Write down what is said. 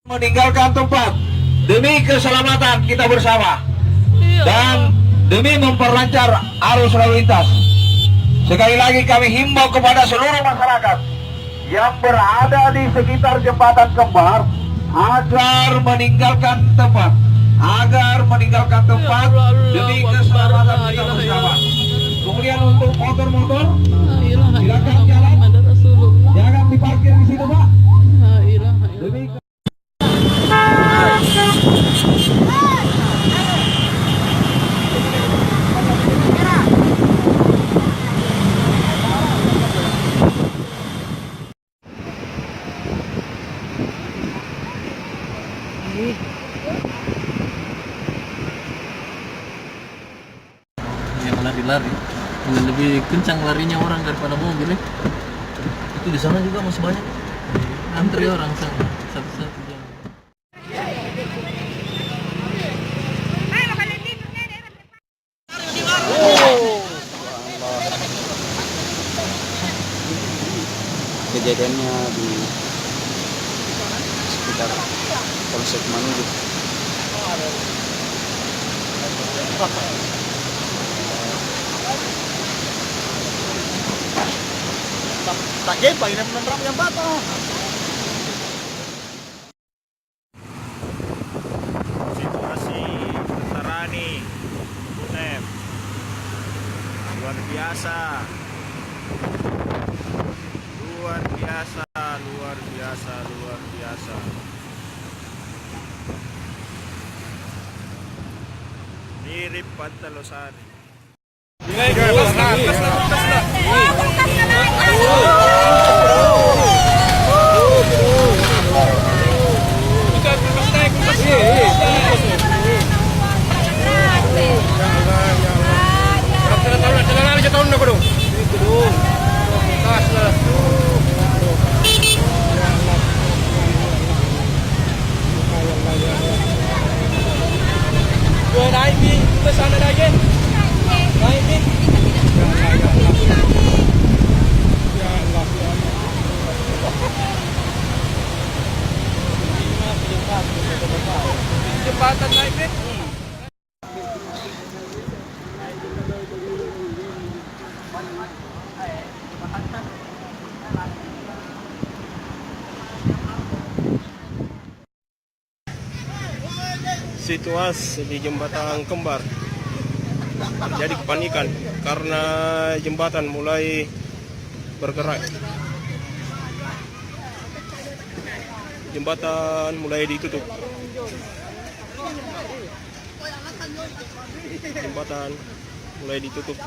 meninggalkan tempat demi keselamatan kita bersama dan demi memperlancar arus lalu lintas. Sekali lagi kami himbau kepada seluruh masyarakat yang berada di sekitar jembatan kembar agar meninggalkan tempat demi keselamatan kita bersama. Kemudian untuk motor-motor silakan jalan, jangan diparkir di situ, Pak. Demi yang lari-lari dengan lebih kencang larinya orang daripada mobil ya. Itu di sana juga masih banyak antri orang sana satu-satu jam. Kejadiannya di sekitar Polsek Manuju. Tak jepa ini menerap yang patah. Situasi Sarani UNEF luar biasa, luar biasa. Mirip Pantalosari. Jembatan naik deh. Situasi di jembatan kembar terjadi kepanikan karena jembatan mulai bergerak. Jembatan mulai ditutup. Jembatan mulai ditutup.